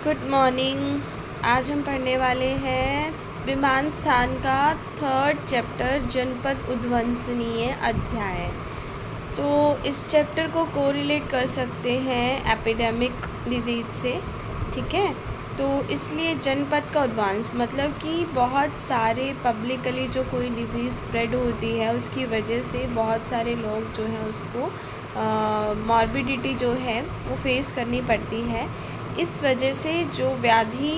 Good morning. आज हम पढ़ने वाले हैं विमान स्थान का 3rd चैप्टर जनपद उद्वंसनीय अध्याय। तो इस चैप्टर को कोरिलेट कर सकते हैं एपिडेमिक डिजीज़ से, ठीक है। तो इसलिए जनपद का उद्वांस मतलब कि बहुत सारे पब्लिकली जो कोई डिज़ीज़ स्प्रेड होती है उसकी वजह से बहुत सारे लोग जो हैं उसको मॉर्बिडिटी जो है वो फेस करनी पड़ती है। इस वजह से जो व्याधि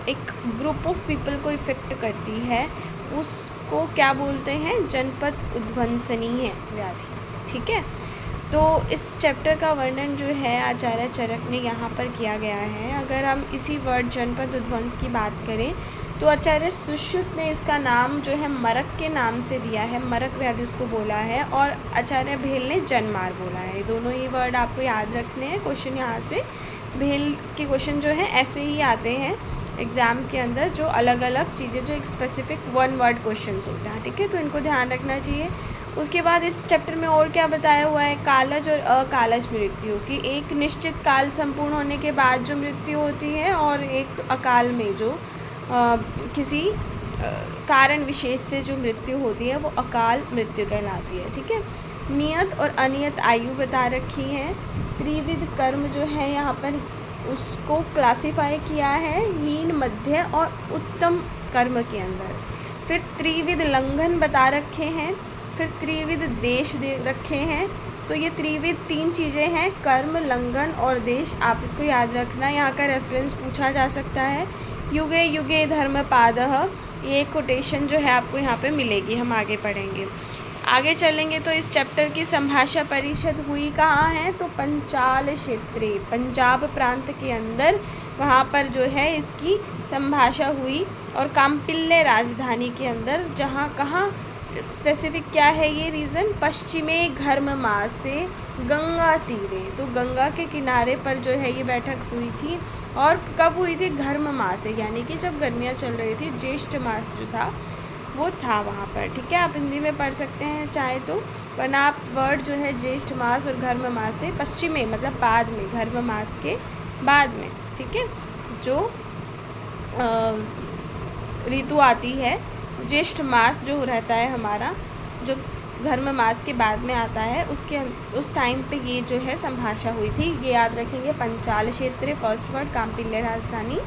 एक ग्रुप ऑफ पीपल को इफ़ेक्ट करती है उसको क्या बोलते हैं, जनपद उद्वंसनीय व्याधि, ठीक है। तो इस चैप्टर का वर्णन जो है आचार्य चरक ने यहाँ पर किया गया है। अगर हम इसी वर्ड जनपद उद्वंस की बात करें तो आचार्य सुश्रुत ने इसका नाम जो है मरक के नाम से दिया है, मरक व्याधि उसको बोला है, और आचार्य भेल ने जनमार बोला है। दोनों ही वर्ड आपको याद रखने हैं। क्वेश्चन यहाँ से भेल के क्वेश्चन जो है ऐसे ही आते हैं एग्ज़ाम के अंदर, जो अलग अलग चीज़ें जो एक स्पेसिफिक वन वर्ड क्वेश्चंस होते हैं, ठीक है। तो इनको ध्यान रखना चाहिए। उसके बाद इस चैप्टर में और क्या बताया हुआ है, कालज और अकालज मृत्यु की एक निश्चित काल संपूर्ण होने के बाद जो मृत्यु होती है और एक अकाल में जो किसी कारण विशेष से जो मृत्यु होती है वो अकाल मृत्यु कहलाती है, ठीक है। नियत और अनियत आयु बता रखी है। त्रिविध कर्म जो है यहाँ पर उसको क्लासिफाई किया है हीन, मध्य और उत्तम कर्म के अंदर। फिर त्रिविध लंघन बता रखे हैं। फिर त्रिविध देश दे रखे हैं। तो ये त्रिविध 3 चीज़ें हैं, कर्म, लंघन और देश। आप इसको याद रखना, यहाँ का रेफरेंस पूछा जा सकता है। युगे युगे धर्मपादः, ये कोटेशन जो है आपको यहाँ पे मिलेगी, हम आगे पढ़ेंगे। आगे चलेंगे तो इस चैप्टर की संभाषा परिषद हुई कहाँ है, तो पंचाल क्षेत्रे, पंजाब प्रांत के अंदर वहाँ पर जो है इसकी संभाषा हुई। और काम्पिल्य राजधानी के अंदर, जहाँ कहाँ स्पेसिफिक क्या है ये रीज़न, पश्चिमे घर्म मास से गंगा तीरे, तो गंगा के किनारे पर जो है ये बैठक हुई थी। और कब हुई थी, घर्म मास से, यानी कि जब गर्मियाँ चल रही थी, ज्येष्ठ मास जो था वो था वहाँ पर, ठीक है। आप हिंदी में पढ़ सकते हैं चाहे तो, वरना आप वर्ड जो है ज्येष्ठ मास और घर्म मास से, पश्चिमे मतलब बाद में, घर्म मास के बाद में, ठीक है, जो ऋतु आती है, ज्येष्ठ मास जो रहता है हमारा, जो घर्म मास के बाद में आता है, उस टाइम पे ये जो है संभाषा हुई थी। ये याद रखेंगे, पंचाल क्षेत्र फर्स्ट वर्ड, काम्पिल्य राजधानी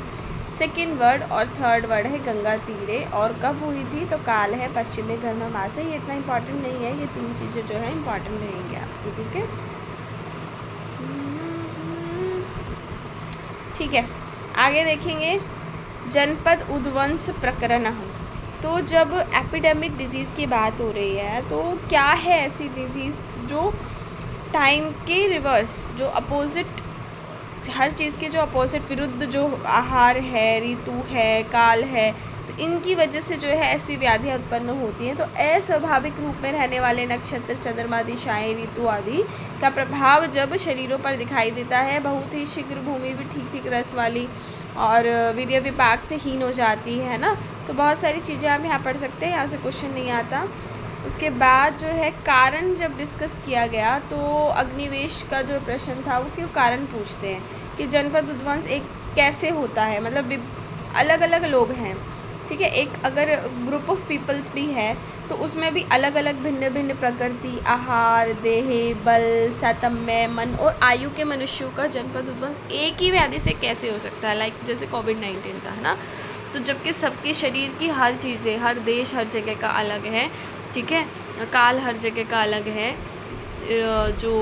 सेकेंड वर्ड, और थर्ड वर्ड है गंगा तीरे। और कब हुई थी, तो काल है पश्चिमी घर्म मास है। ये इतना इंपॉर्टेंट नहीं है, ये 3 चीज़ें जो है इंपॉर्टेंट रहेंगी आपकी, ठीक है। ठीक है, आगे देखेंगे जनपद उद्वंस प्रकरण। तो जब एपिडेमिक डिजीज़ की बात हो रही है तो क्या है ऐसी डिजीज़ जो टाइम के रिवर्स, जो अपोजिट, हर चीज़ के जो अपोजिट विरुद्ध जो आहार है, ऋतु है, काल है, तो इनकी वजह से जो है ऐसी व्याधियाँ उत्पन्न होती हैं। तो अस्वाभाविक रूप में रहने वाले नक्षत्र, चंद्रमा, दिशाएं, ऋतु आदि का प्रभाव जब शरीरों पर दिखाई देता है, बहुत ही शीघ्र भूमि भी ठीक ठीक रस वाली और वीर्य विपाक से हीन हो जाती है ना। तो बहुत सारी चीज़ें आप यहाँ पढ़ सकते हैं, यहाँ से क्वेश्चन नहीं आता। उसके बाद जो है कारण जब डिस्कस किया गया तो अग्निवेश का जो प्रश्न था वो क्यों कारण पूछते हैं कि जनपद उद्वंस एक कैसे होता है, मतलब अलग अलग लोग हैं, ठीक है। एक अगर ग्रुप ऑफ पीपल्स भी है तो उसमें भी अलग अलग भिन्न भिन्न प्रकृति, आहार, देह, बल, सातम्य, मन और आयु के मनुष्यों का जनपद उद्वंस एक ही व्याधि से कैसे हो सकता है, लाइक जैसे कोविड-19 था, है ना। तो जबकि सबके शरीर की हर चीज़ें, हर देश, हर जगह का अलग है, ठीक है, काल हर जगह का अलग है, जो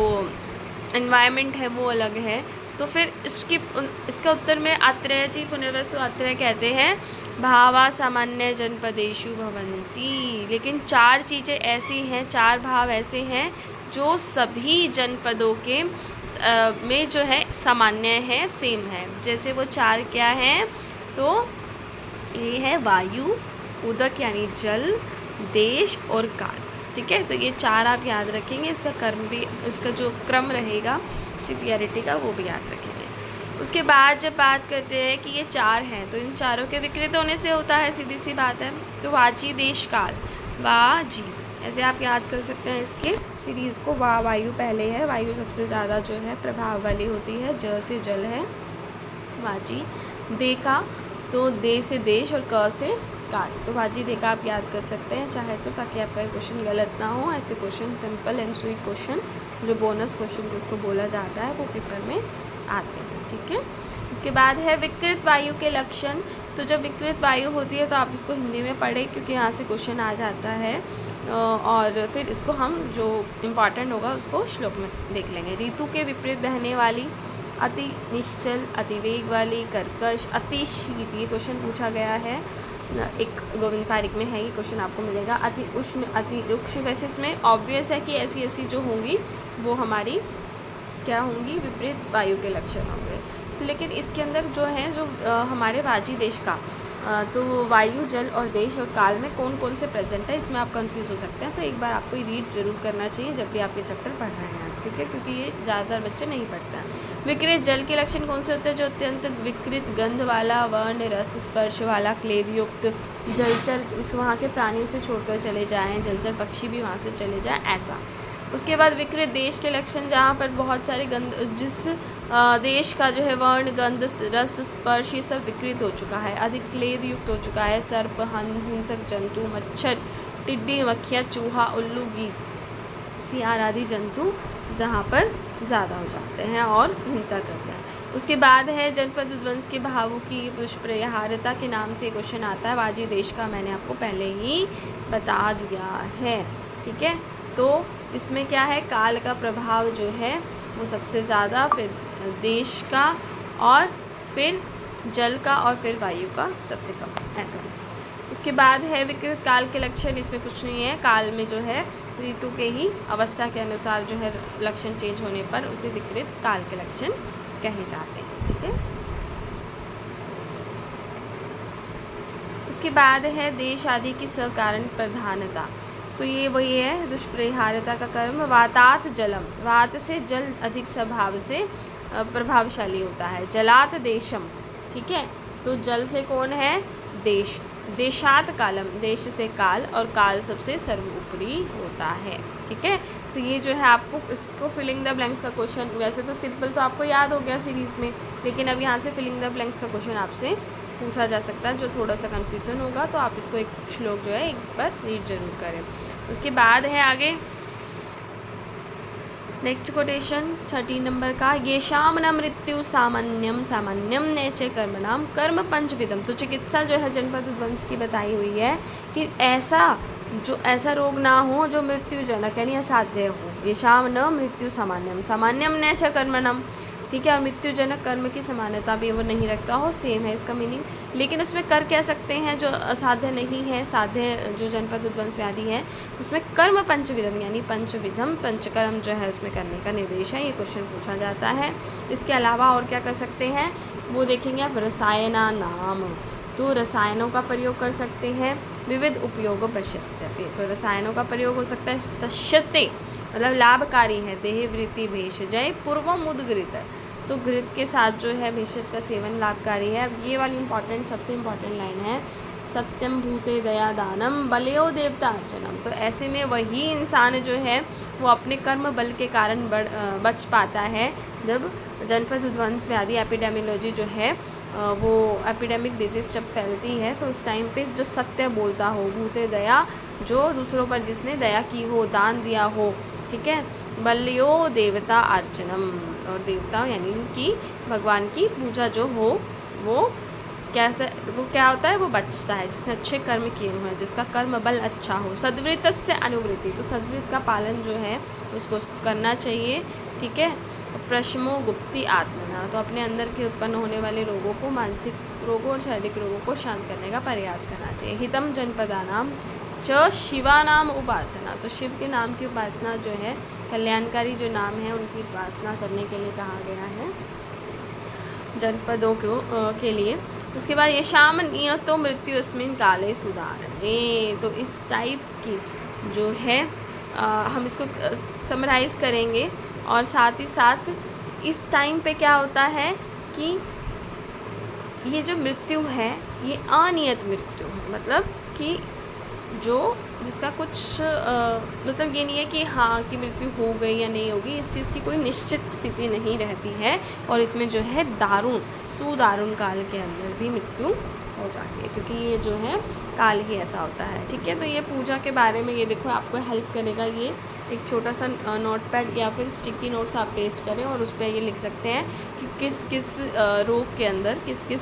एनवायरनमेंट है वो अलग है। तो फिर इसका उत्तर में आत्रेय जी, पुनर्वसु आत्रेय कहते हैं भावा सामान्य जनपदेशु भवंती, लेकिन 4 चीज़ें ऐसी हैं, 4 भाव ऐसे हैं जो सभी जनपदों के में जो है सामान्य है, सेम है। जैसे वो 4 क्या हैं, तो ये है वायु, उदक यानी जल, देश और काल, ठीक है। तो ये 4 आप याद रखेंगे, इसका कर्म भी, इसका जो क्रम रहेगा सीपीआरटी का वो भी याद रखेंगे। उसके बाद जब बात करते हैं कि ये 4 हैं तो इन चारों के विकृत होने से होता है, सीधी सी बात है। तो वाची, देश, काल, वाजी, ऐसे आप याद कर सकते हैं इसके सीरीज़ को। वायु पहले है, वायु सबसे ज़्यादा जो है प्रभाव वाली होती है, ज से जल है, वाजी दे का, तो दे से देश और क से काल, तो वाजी दे का आप याद कर सकते हैं चाहे तो, ताकि आपका क्वेश्चन गलत ना हो। ऐसे question simple and sweet question जो बोनस क्वेश्चन जिसको बोला जाता है वो पेपर में आते हैं, ठीक है। उसके बाद है विकृत वायु के लक्षण। तो जब विकृत वायु होती है तो आप इसको हिंदी में पढ़ें क्योंकि यहाँ से क्वेश्चन आ जाता है, और फिर इसको हम जो इम्पॉर्टेंट होगा उसको श्लोक में देख लेंगे। ऋतु के विपरीत बहने वाली, अति निश्चल, अति वेग वाली, कर्कश, अति शीत, ये क्वेश्चन पूछा गया है, एक गोविंद पारिक में है, ये क्वेश्चन आपको मिलेगा। अति उष्ण, अति रुक्ष, वैसे इसमें ऑब्वियस है कि ऐसी ऐसी जो होंगी वो हमारी क्या होंगी, विपरीत वायु के लक्षण होंगे। लेकिन इसके अंदर जो है जो हमारे वाजी देश का, तो वायु, जल और देश और काल में कौन कौन से प्रेजेंट है, इसमें आप कंफ्यूज हो सकते हैं। तो एक बार आपको रीड जरूर करना चाहिए जब भी आप ये चैप्टर पढ़ रहे हैं, ठीक है, क्योंकि ये ज़्यादातर बच्चे नहीं पढ़ते हैं। विकृत जल के लक्षण कौन से होते हैं, जो अत्यंत विकृत गंध वाला, वर्ण रस स्पर्श वाला, क्लेद युक्त, जलचर वहाँ के प्राणियों से छोड़कर चले जाएँ, जलचर पक्षी भी वहाँ से चले जाएँ, ऐसा। उसके बाद विकृत देश के लक्षण, जहाँ पर बहुत सारे गंध, जिस देश का जो है वर्ण, गंध, रस, स्पर्श, ये सब विकृत हो चुका है, अधिक क्लेद युक्त हो चुका है। सर्प, हंस, हिंसक जंतु, मच्छर, टिड्डी, मक्खियाँ, चूहा, उल्लू, गीद, सियार आदि जंतु जहाँ पर ज़्यादा हो जाते हैं और हिंसा करते हैं। उसके बाद है जनपद उद्वंस के भावों की दुष्प्रहारता के नाम से क्वेश्चन आता है। वाजी देश का मैंने आपको पहले ही बता दिया है, ठीक है। तो इसमें क्या है, काल का प्रभाव जो है वो सबसे ज़्यादा, फिर देश का, और फिर जल का, और फिर वायु का सबसे कम, ऐसा। उसके बाद है विकृत काल के लक्षण, इसमें कुछ नहीं है, काल में जो है ऋतु के ही अवस्था के अनुसार जो है लक्षण चेंज होने पर उसे विकृत काल के लक्षण कहे जाते हैं, ठीक है। उसके बाद है देश आदि की सकारण प्रधानता। तो ये वही है दुष्प्रहारता का कर्म। वातात जलम, वात से जल अधिक स्वभाव से प्रभावशाली होता है। जलात देशम, ठीक है, तो जल से कौन है, देश। देशात कालम, देश से काल, और काल सबसे सर्वोपरि होता है, ठीक है। तो ये जो है आपको इसको फिलिंग द ब्लैंक्स का क्वेश्चन, वैसे तो सिंपल तो आपको याद हो गया सीरीज़ में, लेकिन अब यहाँ से फिलिंग द ब्लैंक्स का क्वेश्चन आपसे पूछा जा सकता है, जो थोड़ा सा कन्फ्यूजन होगा, तो आप इसको एक श्लोक जो है एक बार रीड जरूर करें। उसके बाद है आगे नेक्स्ट कोटेशन 13 नंबर का, ये शाम न मृत्यु सामान्यम, सामान्यम नैचे कर्मणाम, कर्म पंचविधम। तो चिकित्सा जो है जनपद उद्वंस की बताई हुई है कि ऐसा रोग ना हो जो मृत्युजनक यानी असाध्य हो। ये शाम न मृत्यु सामान्यम, सामान्यम नैचे कर्मणाम, ठीक है, और मृत्युजनक कर्म की समानता भी वो नहीं रखता हो, सेम है इसका मीनिंग। लेकिन उसमें कर कह सकते हैं जो असाध्य नहीं है, साध्य जो जनपद उद्वंस व्याधि है उसमें कर्म पंचविधम यानी पंचविधम, पंचकर्म जो है उसमें करने का निर्देश है, ये क्वेश्चन पूछा जाता है। इसके अलावा और क्या कर सकते हैं वो देखेंगे आप। रसायना नाम, तो रसायनों का प्रयोग कर सकते हैं। विविध उपयोग पश्यते, तो रसायनों का प्रयोग हो सकता है। सश्यते मतलब लाभकारी है। देह वृत्ति भेषजय पूर्वम उद्गृत, तो घृत के साथ जो है भेषज का सेवन लाभकारी है। अब ये वाली इंपॉर्टेंट सबसे इम्पॉर्टेंट लाइन है, सत्यम भूते दया दानम बलयो देवता अर्चनम। तो ऐसे में वही इंसान जो है वो अपने कर्म बल के कारण बच पाता है। जब जनपद उद्वंस व्याधि एपिडेमियोलॉजी जो है वो एपिडेमिक डिजीज जब फैलती है तो उस टाइम पे जो सत्य बोलता हो, भूते दया, जो दूसरों पर जिसने दया की हो, दान दिया हो, ठीक है। बल्यो देवता अर्चनम, और देवता यानी कि भगवान की पूजा जो हो वो क्या होता है, वो बचता है जिसने अच्छे कर्म किए हुए हैं, जिसका कर्म बल अच्छा हो। सद्वृतस्य अनुवृत्ति, तो सद्वृत का पालन जो है उसको करना चाहिए, ठीक है। प्रशमो गुप्ति आत्मना, तो अपने अंदर के उत्पन्न होने वाले रोगों को, मानसिक रोगों और शारीरिक रोगों को शांत करने का प्रयास करना चाहिए। हितम जनपदानाम च शिवानाम उपासना, तो शिव के नाम की उपासना जो है, कल्याणकारी जो नाम है उनकी उपासना करने के लिए कहा गया है जनपदों के लिए। उसके बाद ये शाम नियतो मृत्यु अस्मिन काले सुधारणे, तो इस टाइप की जो है हम इसको समराइज करेंगे, और साथ ही साथ इस टाइम पे क्या होता है कि ये जो मृत्यु है ये अनियत मृत्यु है, मतलब कि जिसका कुछ मतलब ये नहीं है कि हाँ कि मृत्यु हो गई या नहीं होगी, इस चीज़ की कोई निश्चित स्थिति नहीं रहती है। और इसमें जो है दारुण सुदारुण काल के अंदर भी मृत्यु हो जाती है, क्योंकि ये जो है काल ही ऐसा होता है। ठीक है, तो ये पूजा के बारे में ये देखो आपको हेल्प करेगा। ये एक छोटा सा नोटपैड या फिर स्टिकी नोट्स आप पेस्ट करें और उस पर ये लिख सकते हैं कि किस किस रोग के अंदर किस किस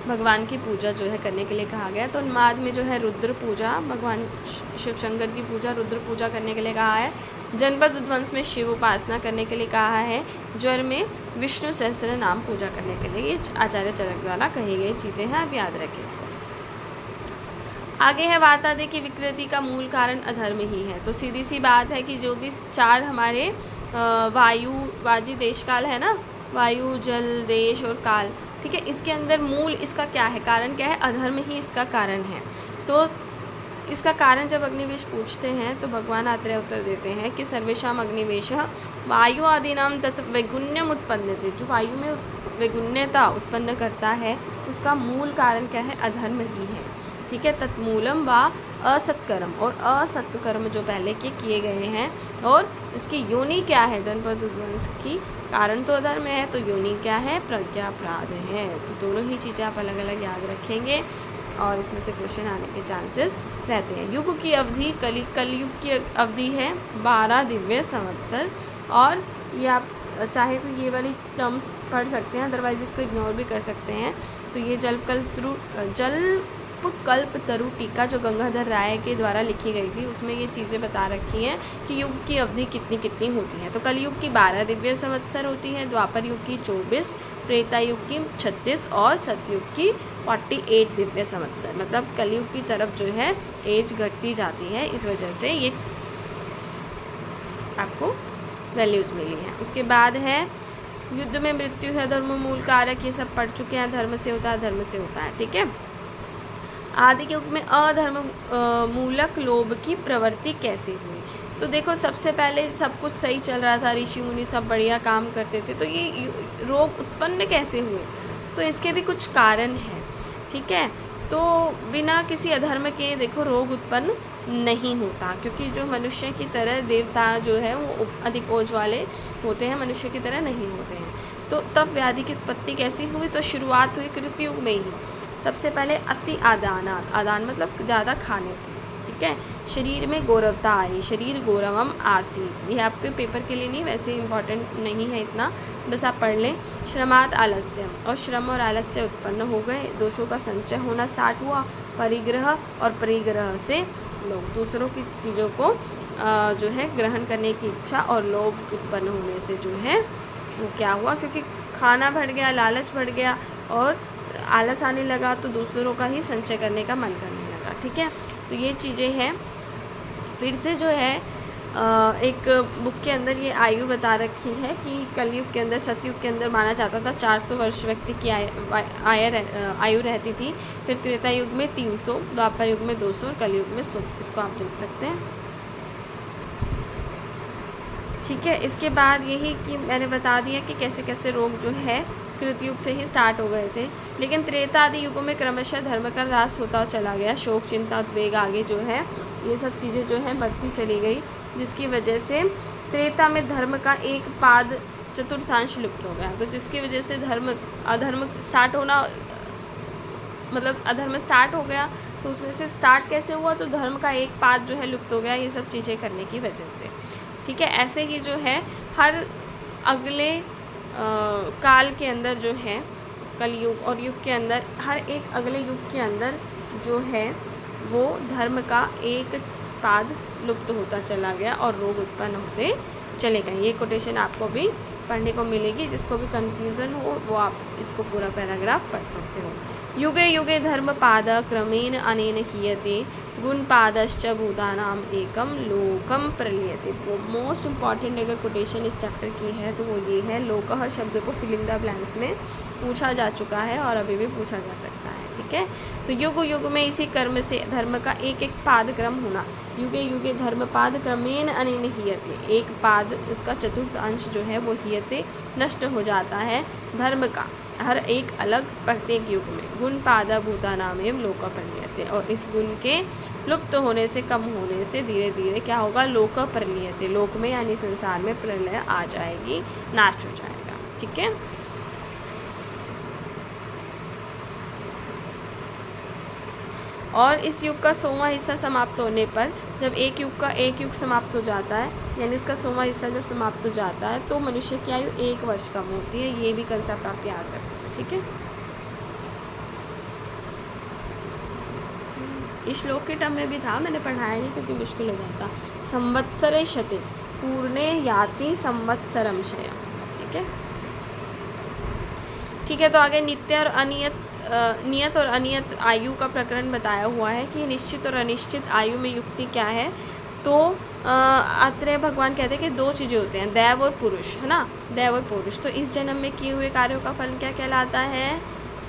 भगवान की पूजा जो है करने के लिए कहा गया। तो उन्माद में जो है रुद्र पूजा, भगवान शिव शंकर की पूजा, रुद्र पूजा करने के लिए कहा है। जनपद उद्वंस में शिव उपासना करने के लिए कहा है। ज्वर में विष्णु सहस्त्र नाम पूजा करने के लिए, ये आचार्य चरक द्वारा कही गई चीज़ें हैं, आप याद रखें इसको। आगे है वातादि की विकृति का मूल कारण अधर्म ही है। तो सीधी सी बात है कि जो भी चार हमारे वायु वाजी देश काल है ना, वायु जल देश और काल, ठीक है, इसके अंदर मूल इसका क्या है, कारण क्या है, अधर्म ही इसका कारण है। तो इसका कारण जब अग्निवेश पूछते हैं तो भगवान आत्रेय उत्तर देते हैं कि सर्वेशाम अग्निवेश वायु आदि नाम तत् वैगुण्यम उत्पन्न थे। जो वायु में वैगुण्यता उत्पन्न करता है उसका मूल कारण क्या है, अधर्म ही है। ठीक है, तत्मूलम व असत्कर्म, और असत्कर्म जो पहले के किए गए हैं, और इसकी योनि क्या है, जनपद उद्वंस की कारण तो अधर्म है, तो योनि क्या है, प्रज्ञा अपराध है। तो दोनों ही चीज़ें आप अलग अलग याद रखेंगे और इसमें से क्वेश्चन आने के चांसेस रहते हैं। युग की अवधि कलयुग की अवधि है 12 दिव्य संवत्सर, और ये आप चाहे तो ये वाली टर्म्स पढ़ सकते हैं, अदरवाइज इसको इग्नोर भी कर सकते हैं। तो ये जल्पकल्पतरु टीका जो गंगाधर राय के द्वारा लिखी गई थी, उसमें ये चीज़ें बता रखी हैं कि युग की अवधि कितनी कितनी होती है। तो कलयुग की 12 दिव्य संवत्सर होती है, द्वापर युग की 24, त्रेता युग की 36 और सतयुग की 48 दिव्य संवत्सर। मतलब कलयुग की तरफ जो है एज घटती जाती है, इस वजह से ये आपको वैल्यूज़ मिली हैं। उसके बाद है युद्ध में मृत्यु है धर्म मूल कारक, ये सब पढ़ चुके हैं। धर्म से होता है, धर्म से होता है, ठीक है। आदि के युग में अधर्म मूलक लोभ की प्रवृत्ति कैसे हुई। तो देखो सबसे पहले सब कुछ सही चल रहा था, ऋषि मुनि सब बढ़िया काम करते थे, तो ये रोग उत्पन्न कैसे हुए, तो इसके भी कुछ कारण हैं। ठीक है, तो बिना किसी अधर्म के देखो रोग उत्पन्न नहीं होता, क्योंकि जो मनुष्य की तरह देवता जो है वो अधिक ओज वाले होते हैं, मनुष्य की तरह नहीं होते हैं। तो तब व्याधि की उत्पत्ति कैसी हुई, तो शुरुआत हुई कृतयुग में ही। सबसे पहले अति आदान मतलब ज़्यादा खाने से, ठीक है। शरीर में गौरवता आई, शरीर गौरवम आसीत, ये आपके पेपर के लिए नहीं, वैसे इंपॉर्टेंट नहीं है इतना, बस आप पढ़ लें। श्रमात आलस्य, और श्रम और आलस्य उत्पन्न हो गए, दोषों का संचय होना स्टार्ट हुआ। परिग्रह, और परिग्रह से लोग दूसरों की चीज़ों को जो है ग्रहण करने की इच्छा और लोभ उत्पन्न होने से जो है वो क्या हुआ, क्योंकि खाना बढ़ गया, लालच बढ़ गया और आलस आने लगा, तो दूसरों का ही संचय करने का मन करने लगा। ठीक है, तो ये चीज़ें हैं। फिर से जो है एक बुक के अंदर ये आयु बता रखी है कि कलयुग के अंदर, सतयुग के अंदर माना जाता था 400 वर्ष व्यक्ति की आयु रहती थी। फिर त्रेता युग में 300, द्वापर युग में 200 और कलयुग में 100। इसको आप देख सकते हैं। ठीक है, इसके बाद यही कि मैंने बता दिया कि कैसे कैसे रोग जो है कृतयुग से ही स्टार्ट हो गए थे, लेकिन त्रेता आदि युगों में क्रमशः धर्म का ह्रास होता चला गया। शोक, चिंता, उद्वेग आगे जो है ये सब चीज़ें जो हैं बढ़ती चली गई, जिसकी वजह से त्रेता में धर्म का एक पाद चतुर्थांश लुप्त हो गया। तो जिसकी वजह से अधर्म स्टार्ट होना, मतलब अधर्म स्टार्ट हो गया, तो उसमें से स्टार्ट कैसे हुआ, तो धर्म का एक पाद जो है लुप्त हो गया, ये सब चीज़ें करने की वजह से। ठीक है, ऐसे ही जो है हर अगले काल के अंदर जो है, कलयुग और युग के अंदर, हर एक अगले युग के अंदर जो है वो धर्म का एक पाद लुप्त होता चला गया और रोग उत्पन्न होते चले गए। ये कोटेशन आपको भी पढ़ने को मिलेगी, जिसको भी कन्फ्यूज़न हो वो आप इसको पूरा पैराग्राफ पढ़ सकते हो। युगे युगे धर्म पाद क्रमेण अनेन हीयते गुण पादश्च भूतानाम एकम लोकम प्रलीयते। वो मोस्ट इम्पॉर्टेंट अगर कोटेशन इस चैप्टर की है तो वो ये है, लोकह शब्द को फिलिंग द ब्लैंक्स में पूछा जा चुका है और अभी भी पूछा जा सकता है। ठीक है, तो युग युग में इसी कर्म से धर्म का एक एक पाद क्रम होना। युगे युगे धर्म पाद क्रमेण अनेन हीयते, एक पाद उसका चतुर्थ अंश जो है वो हीयते नष्ट हो जाता है धर्म का, हर एक अलग प्रत्येक युग में। गुण पादा भूतानाम एवं लोक प्रलीयते, और इस गुण के लुप्त होने से, कम होने से धीरे धीरे क्या होगा, लोक प्रलीयते, लोक में यानी संसार में प्रलय आ जाएगी, नाश हो जाएगा। ठीक है, और इस युग का 100वां हिस्सा समाप्त होने पर, जब एक युग समाप्त हो जाता है, यानी उसका 100वां हिस्सा जब समाप्त हो जाता है, तो मनुष्य की आयु 1 वर्ष कम होती है। ये भी कंसेप्ट आप याद रखना, ठीक है। इस श्लोक के टर्म में भी था, मैंने पढ़ाया नहीं क्योंकि मुश्किल हो जाता। संवत्सरे शते पूर्णे याति संवत्सरम शय, ठीक है। तो आगे नित्य और नियत और अनियत आयु का प्रकरण बताया हुआ है कि निश्चित और अनिश्चित आयु में युक्ति क्या है। तो अत्रेय भगवान कहते हैं कि 2 चीज़ें होती हैं, दैव और पुरुष, है ना, दैव और पुरुष। तो इस जन्म में किए हुए कार्यों का फल क्या कहलाता है,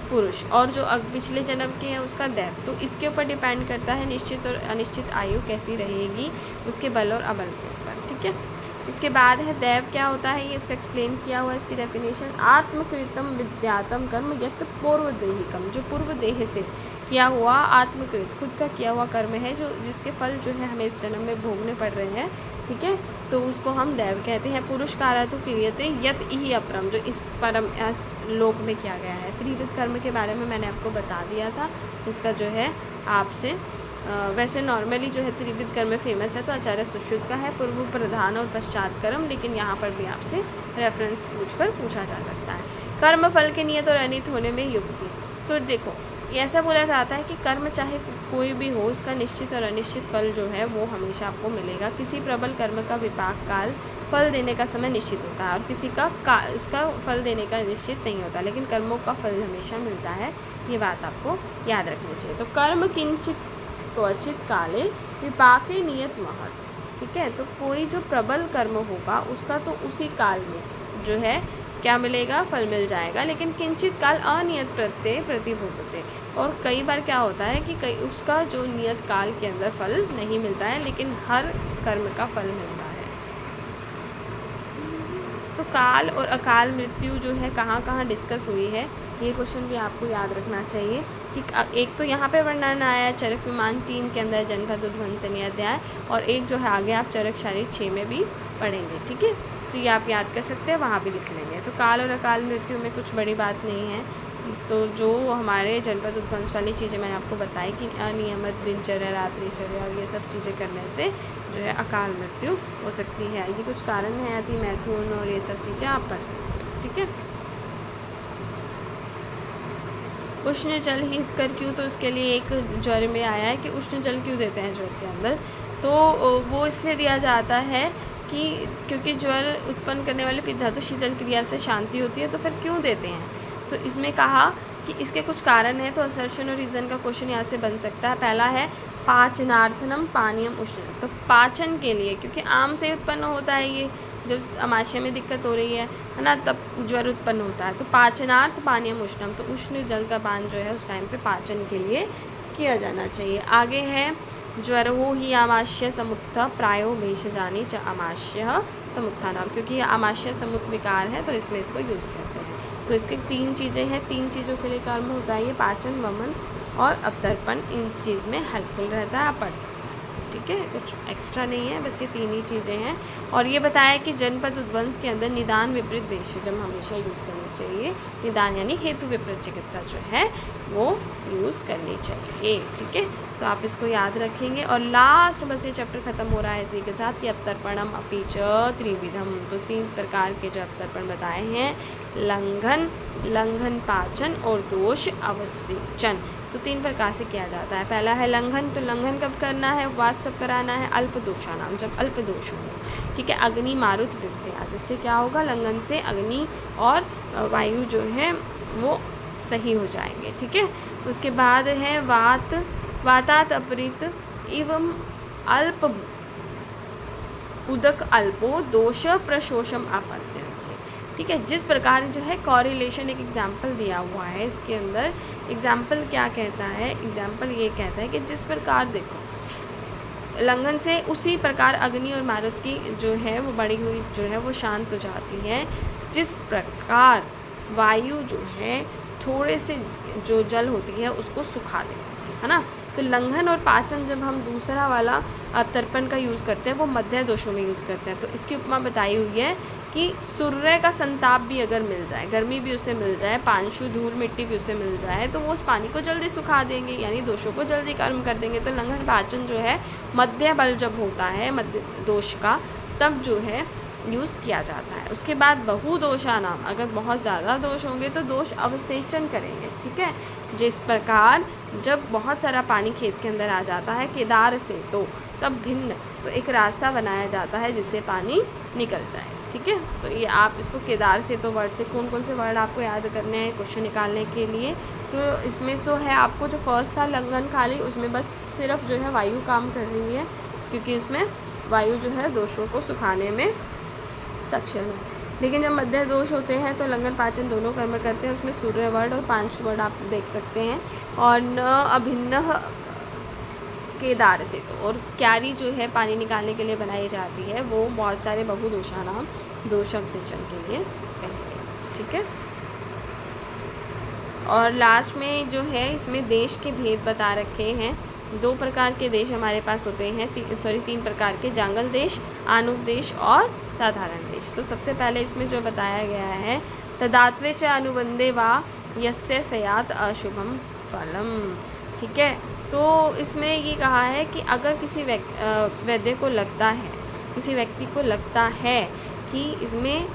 पुरुष, और जो पिछले जन्म के हैं उसका दैव। तो इसके ऊपर डिपेंड करता है निश्चित और अनिश्चित आयु कैसी रहेगी, उसके बल और अबल के ऊपर, ठीक है। इसके बाद है दैव क्या होता है, ये इसको एक्सप्लेन किया हुआ है। इसकी डेफिनेशन, आत्मकृतम विद्यातम कर्म यत् पूर्वदेहिकम, जो पूर्व देह से किया हुआ आत्मकृत खुद का किया हुआ कर्म है, जो जिसके फल जो है हमें इस जन्म में भोगने पड़ रहे हैं, ठीक है, तो उसको हम दैव कहते हैं। पुरुषकारा तो क्रियते यत ही अपरम, जो इस परम लोक में किया गया है। त्रिविध कर्म के बारे में मैंने आपको बता दिया था, इसका जो है आपसे वैसे नॉर्मली जो है त्रिविध कर्म फेमस है तो आचार्य सुश्रुत का है, पूर्व प्रधान और पश्चात कर्म, लेकिन यहाँ पर भी आपसे रेफरेंस पूछकर पूछा जा सकता है। कर्म फल के नियत और अनित होने में युक्ति। तो देखो, ऐसा बोला जाता है कि कर्म चाहे कोई भी हो, इसका निश्चित और अनिश्चित फल जो है वो हमेशा आपको मिलेगा। किसी प्रबल कर्म का विपाक काल फल देने का समय निश्चित होता है और किसी का उसका फल देने का निश्चित नहीं होता, लेकिन कर्मों का फल हमेशा मिलता है। ये बात आपको याद रखनी चाहिए। तो कर्म किंचित क्वचित काले विपाके नियत महत, ठीक है। तो कोई जो प्रबल कर्म होगा उसका तो उसी काल में जो है क्या मिलेगा, फल मिल जाएगा, लेकिन किंचित काल अनियत प्रत्यय प्रतिभोगते, और कई बार क्या होता है कि कई उसका जो नियत काल के अंदर फल नहीं मिलता है, लेकिन हर कर्म का फल मिलता है। तो काल और अकाल मृत्यु जो है कहाँ कहाँ डिस्कस हुई है, ये क्वेश्चन भी आपको याद रखना चाहिए कि एक तो यहाँ पे वर्णन आया है चरक विमान 3 के अंदर जनपद उद्वंसनी अध्याय, और एक जो है आगे आप चरक शारीर 6 में भी पढ़ेंगे, ठीक है। तो ये आप याद कर सकते हैं, वहाँ भी लिख लेंगे। तो काल और अकाल मृत्यु में कुछ बड़ी बात नहीं है। तो जो हमारे जनपद उद्वंस वाली चीज़ें मैंने आपको बताई कि अनियमित दिनचर्या, रात्रिचर्या और ये सब चीज़ें करने से जो है अकाल मृत्यु हो सकती है। ये कुछ कारण है, अति मैथुन और ये सब चीज़ें आप पढ़ सकते हो, ठीक है। उष्ण जल ही हितकर क्यों, तो उसके लिए एक ज्वर में आया है कि उष्ण जल क्यों देते हैं ज्वर के अंदर। तो वो इसलिए दिया जाता है कि क्योंकि ज्वर उत्पन्न करने वाले पित्त शीतल क्रिया से शांति होती है, तो फिर क्यों देते हैं। तो इसमें कहा कि इसके कुछ कारण हैं। तो असर्शन और रीज़न का क्वेश्चन यहाँ से बन सकता है। पहला है पाचनार्थनम पानीयम उष्ण, तो पाचन के लिए, क्योंकि आम से उत्पन्न होता है ये, जब आमाशय में दिक्कत हो रही है ना, तब ज्वर उत्पन्न होता है। तो पाचनार्थ पानीयम उष्णम, तो उष्ण जल का पान जो है उस टाइम पे पाचन के लिए किया जाना चाहिए। आगे है ज्वर हो ही आमाशय समुत्थ प्रायो भेषजानी च आमाशय समुत्था नाम, क्योंकि आमाशय समुत्थ विकार है तो इसमें इसको यूज़ करते हैं। तो इसके 3 चीज़ें हैं, 3 चीज़ों के लिए कर्म होता है ये, पाचन, वमन और अवतर्पण। इन चीज़ में हेल्पफुल रहता है, आप पढ़ सकते हैं इसको, ठीक है। कुछ एक्स्ट्रा नहीं है, बस ये 3 ही चीज़ें हैं। और ये बताया कि जनपद उद्वंस के अंदर निदान विपरीत भेषजम हमेशा यूज़ करनी चाहिए। निदान यानी हेतु विपरीत चिकित्सा जो है वो यूज़ करनी चाहिए, ठीक है। तो आप इसको याद रखेंगे। और लास्ट बस ये चैप्टर ख़त्म हो रहा है इसी के साथ कि अवतर्पणम अपि च त्रिविधम, तो 3 प्रकार के जो अवतर्पण बताए हैं, लंघन, पाचन और दोष अवसेचन। तो 3 प्रकार से किया जाता है। पहला है लंघन, तो लंघन कब करना है, उपवास कब कराना है, अल्प दोषा नाम, जब अल्प दोष हो, ठीक है। अग्नि मारुत वृत्तिया, जिससे क्या होगा, लंघन से अग्नि और वायु जो है वो सही हो जाएंगे, ठीक है। उसके बाद है वातात अपरित एवं अल्प उदक अल्पो दोष प्रशोषम आपत्ति, ठीक है। जिस प्रकार जो है कॉरिलेशन, एक एग्जाम्पल दिया हुआ है इसके अंदर। एग्जाम्पल क्या कहता है, एग्जाम्पल ये कहता है कि जिस प्रकार देखो लंघन से उसी प्रकार अग्नि और मारुत की जो है वो बढ़ी हुई जो है वो शांत हो जाती है, जिस प्रकार वायु जो है थोड़े से जो जल होती है उसको सुखा दे, है ना। तो लंघन और पाचन जब हम दूसरा वाला तर्पण का यूज़ करते हैं वो मध्य दोषों में यूज़ करते हैं। तो इसकी उपमा बताई हुई है कि सूर्य का संताप भी अगर मिल जाए, गर्मी भी उसे मिल जाए, पांशु धूल मिट्टी भी उसे मिल जाए, तो वो उस पानी को जल्दी सुखा देंगे, यानी दोषों को जल्दी कर्म कर देंगे। तो लंघन पाचन जो है मध्य बल जब होता है मध्य दोष का, तब जो है यूज़ किया जाता है। उसके बाद बहुदोषा नाम, अगर बहुत ज़्यादा दोष होंगे तो दोष अवसेचन करेंगे, ठीक है। जिस प्रकार जब बहुत सारा पानी खेत के अंदर आ जाता है केदार से, तो तब भिन्न, तो एक रास्ता बनाया जाता है जिससे पानी निकल जाए, ठीक है। तो ये आप इसको केदार से तो वर्ड से कौन कौन से वर्ड आपको याद करने हैं क्वेश्चन निकालने के लिए। तो इसमें जो है आपको जो फर्स्ट था लंघन खाली, उसमें बस सिर्फ जो है वायु काम कर रही है, क्योंकि इसमें वायु जो है दोषों को सुखाने में सक्षम है। लेकिन जब मध्य दोष होते हैं तो लंघन पाचन दोनों कर्म करते हैं, उसमें सूर्य वर्ड और पांच वर्ड आप देख सकते हैं। और न अभिन्न केदार से, तो और क्यारी जो है पानी निकालने के लिए बनाई जाती है, वो बहुत सारे बहुदोषा नाम दोष अवसेचन के लिए कहते हैं, ठीक है। और लास्ट में जो है इसमें देश के भेद बता रखे हैं। 2 प्रकार के देश हमारे पास होते हैं, 3 प्रकार के, जांगल देश, आनुप देश और साधारण देश। तो सबसे पहले इसमें जो बताया गया है, तदात्वे च अनुबंधे वा यस्य स्यात् अशुभम फलम, ठीक है। तो इसमें ये कहा है कि अगर किसी वैद्य को लगता है, किसी व्यक्ति को लगता है कि इसमें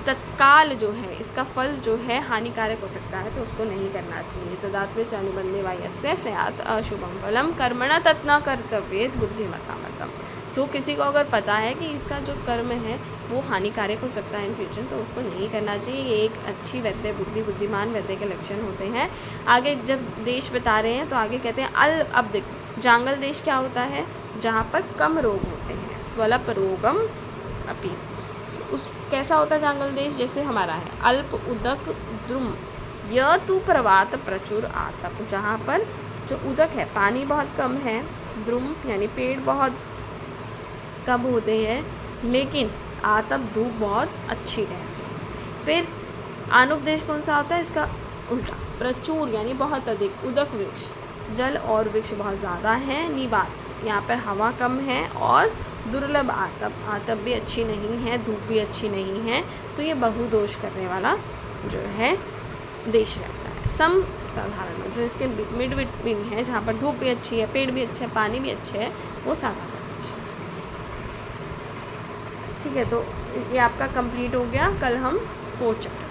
तत्काल जो है इसका फल जो है हानिकारक हो सकता है, तो उसको नहीं करना चाहिए। तदात्वे च अनुबंधे वा यस्य स्यात् अशुभम फलम कर्मणा तत् न कर्तव्येत बुद्धिमता मतम। तो किसी को अगर पता है कि इसका जो कर्म है वो हानिकारक हो सकता है इन फ्यूचर, तो उसको नहीं करना चाहिए। ये एक अच्छी वैद्य बुद्धिमान वैद्य के लक्षण होते हैं। आगे जब देश बता रहे हैं तो आगे कहते हैं अब देखो जांगल देश क्या होता है, जहाँ पर कम रोग होते हैं, स्वल्प रोगम अपि। उस कैसा होता है जांगल देश, जैसे हमारा है अल्प उदक द्रुम यह तु प्रवात प्रचुर आतप, जहाँ पर जो उदक है पानी बहुत कम है, द्रुम यानी पेड़ बहुत कम होते हैं, लेकिन आतप धूप बहुत अच्छी रहती है। फिर आनुप देश कौन सा होता है, इसका उल्टा, प्रचुर यानी बहुत अधिक, उदक वृक्ष, जल और वृक्ष बहुत ज़्यादा है, निवात यहाँ पर हवा कम है, और दुर्लभ आतप भी अच्छी नहीं है, धूप भी अच्छी नहीं है। तो ये बहुदोष करने वाला जो है देश रहता है। सम साधारण, जो इसके मिड बिटवीन है, जहाँ पर धूप भी अच्छी है, पेड़ भी अच्छे है, पानी भी अच्छे है, वो साधारण देश है, ठीक है। तो ये आपका कंप्लीट हो गया। कल हम 4th चैप्टर